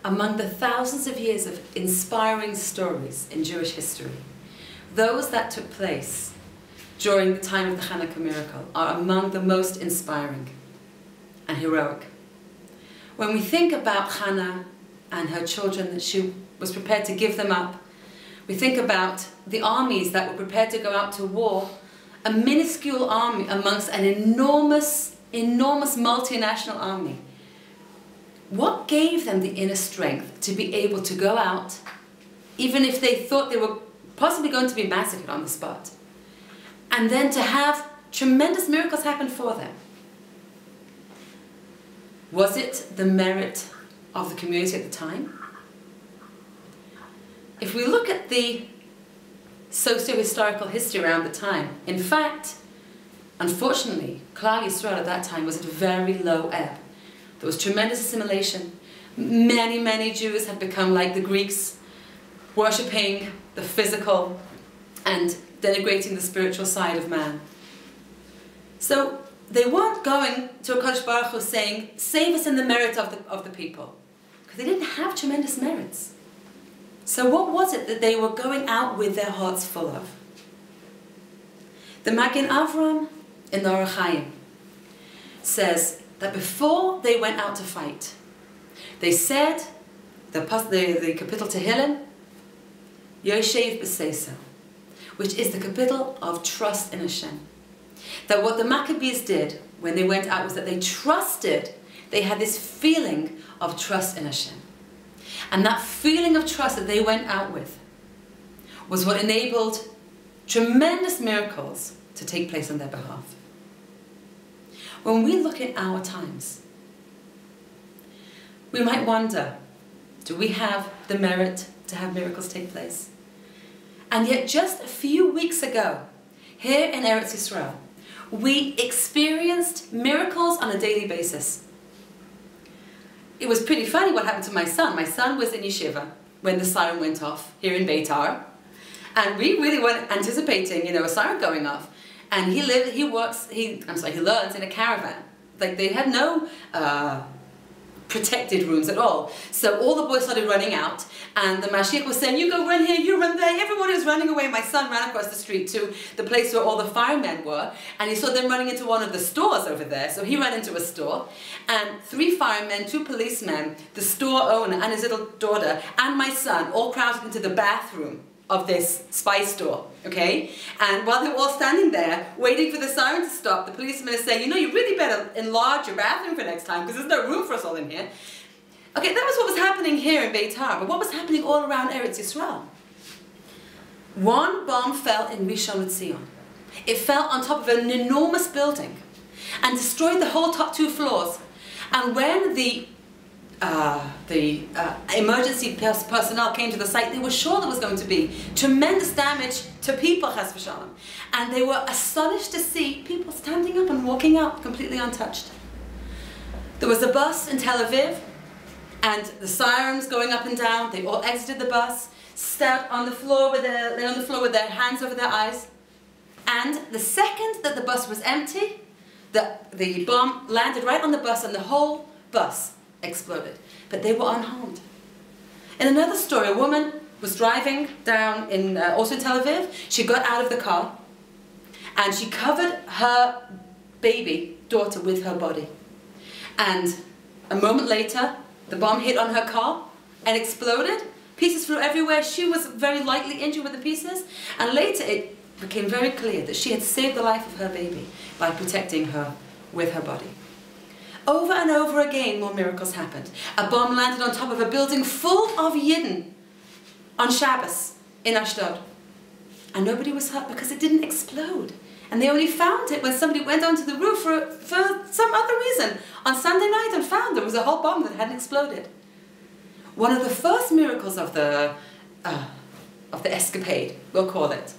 among the thousands of years of inspiring stories in Jewish history, those that took place during the time of the Chanukah miracle are among the most inspiring and heroic. When we think about Hannah and her children, that she was prepared to give them up, we think about the armies that were prepared to go out to war, a minuscule army amongst an enormous multinational army. What gave them the inner strength to be able to go out, even if they thought they were possibly going to be massacred on the spot, and then to have tremendous miracles happen for them? Was it the merit of the community at the time? If we look at the socio-historical history around the time, in fact, unfortunately, Klal Yisrael at that time was at a very low ebb. There was tremendous assimilation. Many Jews had become like the Greeks, worshipping the physical and denigrating the spiritual side of man. So they weren't going to HaKadosh Baruch Hu saying, save us in the merit of the people, because they didn't have tremendous merits. So what was it that they were going out with their hearts full of? The Magen Avram in the Orach Chaim says that before they went out to fight, they said, the capital Tehillim, Yoshev B'Seisa, which is the capital of trust in Hashem. That what the Maccabees did when they went out was that they trusted, they had this feeling of trust in Hashem. And that feeling of trust that they went out with was what enabled tremendous miracles to take place on their behalf. When we look at our times, we might wonder, do we have the merit to have miracles take place? And yet just a few weeks ago, here in Eretz Yisrael, we experienced miracles on a daily basis. It was pretty funny what happened to my son. My son was in yeshiva when the siren went off here in Beitar, and we really weren't anticipating, a siren going off. And he learns in a caravan. Like, they had no protected rooms at all. So all the boys started running out, and the Mashiach was saying, you go run here, you run there. Everybody was running away. My son ran across the street to the place where all the firemen were, and he saw them running into one of the stores over there. So he ran into a store, and 3 firemen, 2 policemen, the store owner and his little daughter, and my son all crowded into the bathroom of this spice store, okay? And while they were all standing there, waiting for the siren to stop, the policeman is saying, you really better enlarge your bathroom for next time, because there's no room for us all in here. Okay, that was what was happening here in Beitar, but what was happening all around Eretz Yisrael? One bomb fell in Rishon LeZion. It fell on top of an enormous building and destroyed the whole top 2 floors. And when the emergency personnel came to the site, they were sure there was going to be tremendous damage to people, chas v'shalom. And they were astonished to see people standing up and walking out completely untouched. There was a bus in Tel Aviv, and the sirens going up and down. They all exited the bus, sat on the floor with their hands over their eyes. And the second that the bus was empty, the bomb landed right on the bus, and the whole bus exploded. But they were unharmed. In another story, a woman was driving down also in Tel Aviv. She got out of the car, and she covered her baby daughter with her body. And a moment later, the bomb hit on her car and exploded. Pieces flew everywhere. She was very lightly injured with the pieces. And later it became very clear that she had saved the life of her baby by protecting her with her body. Over and over again, more miracles happened. A bomb landed on top of a building full of Yidden on Shabbos in Ashdod. And nobody was hurt because it didn't explode. And they only found it when somebody went onto the roof for some other reason on Sunday night and found there was a whole bomb that hadn't exploded. One of the first miracles of the escapade, we'll call it,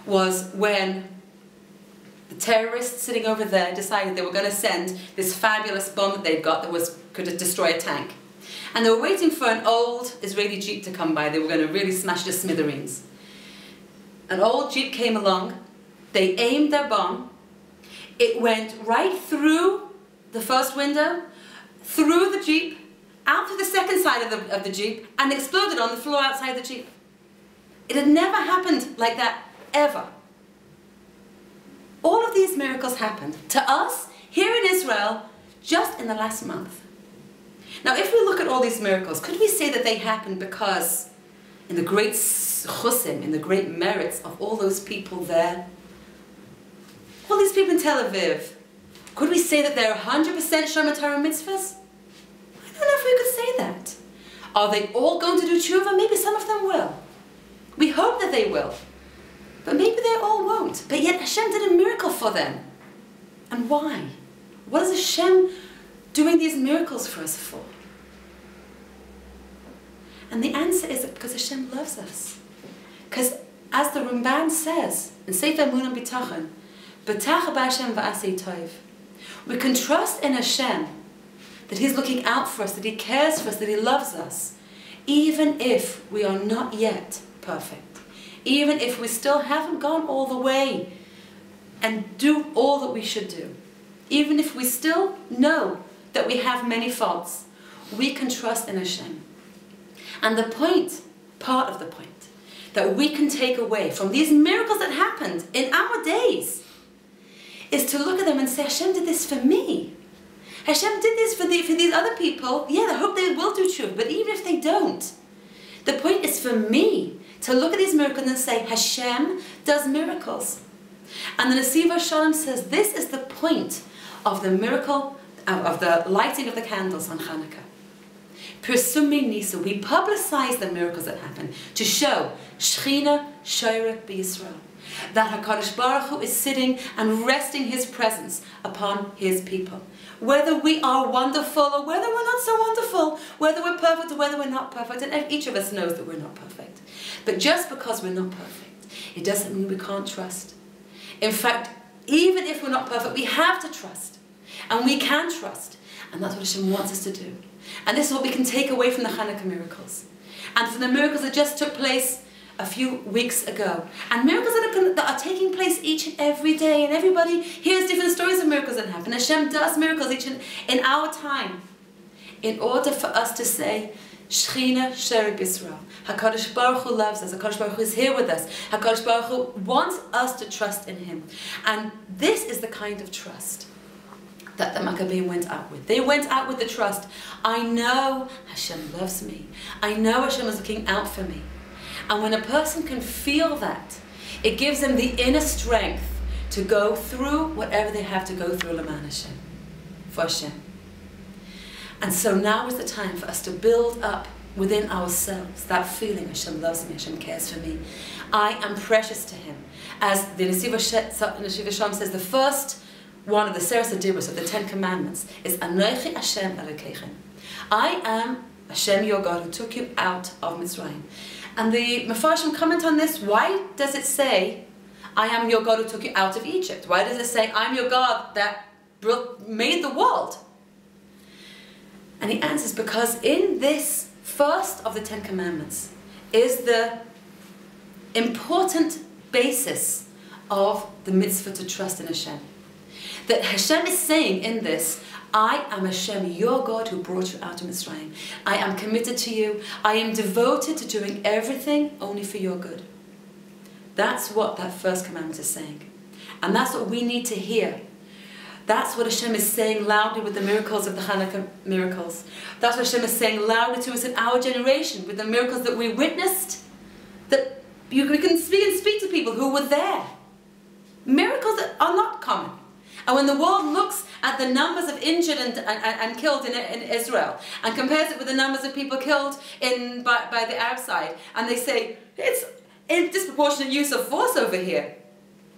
was when the terrorists sitting over there decided they were going to send this fabulous bomb that they'd got that could destroy a tank. And they were waiting for an old Israeli jeep to come by. They were going to really smash the smithereens. An old jeep came along. They aimed their bomb. It went right through the first window, through the jeep, out to the second side of the Jeep and exploded on the floor outside the Jeep. It had never happened like that, ever. All of these miracles happened to us here in Israel just in the last month. Now, if we look at all these miracles, could we say that they happened because in the great chusim, in the great merits of all those people there, all these people in Tel Aviv, could we say that they're 100% Shomer Torah mitzvahs? I don't know if we could say that. Are they all going to do tshuva? Maybe some of them will. We hope that they will. But maybe they all won't. But yet Hashem did a miracle for them. And why? What is Hashem doing these miracles for us for? And the answer is because Hashem loves us. Because as the Ramban says in Sefer Emunah B'tachon, B'tach b'Hashem v'asei tov. We can trust in Hashem that He's looking out for us, that He cares for us, that He loves us, even if we are not yet perfect, even if we still haven't gone all the way and do all that we should do, even if we still know that we have many faults, we can trust in Hashem. And the point, part of the point, that we can take away from these miracles that happened in our days is to look at them and say, Hashem did this for me. Hashem did this for these other people. Yeah, I hope they will do tshuva, but even if they don't, the point is for me to look at these miracles and say, Hashem does miracles. And the Nesiva Shalom says, this is the point of the miracle, of the lighting of the candles on Chanukah. Persumi Nisa, we publicize the miracles that happen to show Shechina Shoyrek B'Yisrael, that HaKadosh Baruch Hu is sitting and resting His presence upon His people. Whether we are wonderful or whether we're not so wonderful, whether we're perfect or whether we're not perfect, and each of us knows that we're not perfect. But just because we're not perfect, it doesn't mean we can't trust. In fact, even if we're not perfect, we have to trust. And we can trust. And that's what Hashem wants us to do. And this is what we can take away from the Chanukah miracles. And from the miracles that just took place a few weeks ago. And miracles that are taking place each and every day. And everybody hears different stories of miracles that happen. Hashem does miracles each in our time. In order for us to say, Shechina Shoyrek B'Yisrael. HaKadosh Baruch Hu loves us. HaKadosh Baruch Hu is here with us. HaKadosh Baruch Hu wants us to trust in Him. And this is the kind of trust that the Maccabees went out with. They went out with the trust. I know Hashem loves me. I know Hashem is looking out for me. And when a person can feel that, it gives them the inner strength to go through whatever they have to go through L'man Hashem, for Hashem. And so now is the time for us to build up within ourselves that feeling, Hashem loves me, Hashem cares for me. I am precious to Him. As the Nesiva Shalom says, the first one of the Seres HaDibros of the 10 Commandments is Anochi Hashem Elokeichem. I am Hashem your God who took you out of Mitzrayim. And the Mefarshim comment on this. Why does it say, I am your God who took you out of Egypt? Why does it say, I'm your God that made the world? And he answers, because in this first of the 10 Commandments is the important basis of the mitzvah to trust in Hashem. That Hashem is saying in this, I am Hashem, your God who brought you out of Mitzrayim. I am committed to you. I am devoted to doing everything only for your good. That's what that first commandment is saying. And that's what we need to hear. That's what Hashem is saying loudly with the miracles of the Chanukah miracles. That's what Hashem is saying loudly to us in our generation with the miracles that we witnessed. That we can speak to people who were there. Miracles that are not common. And when the world looks at the numbers of injured and killed in Israel and compares it with the numbers of people killed by the Arab side, and they say, it's a disproportionate use of force over here,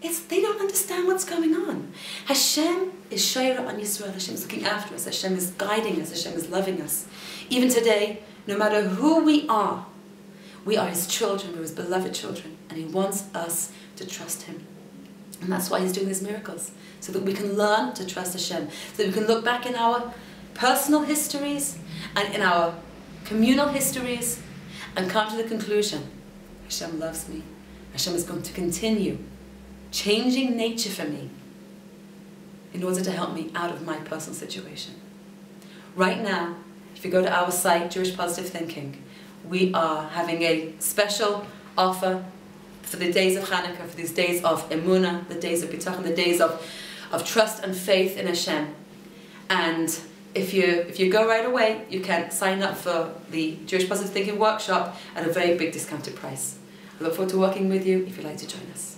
they don't understand what's going on. Hashem is Shoyrek on Yisrael. Hashem is looking after us. Hashem is guiding us. Hashem is loving us. Even today, no matter who we are His children, we're His beloved children, and He wants us to trust Him. And that's why He's doing these miracles, so that we can learn to trust Hashem, so that we can look back in our personal histories and in our communal histories and come to the conclusion, Hashem loves me. Hashem is going to continue changing nature for me in order to help me out of my personal situation. Right now, if if you go to our site, Jewish Positive Thinking, we are having a special offer for the days of Chanukah, for these days of Emunah, the days of Bitachon, the days of trust and faith in Hashem. And if you go right away, you can sign up for the Jewish Positive Thinking workshop at a very big discounted price. I look forward to working with you if you'd like to join us.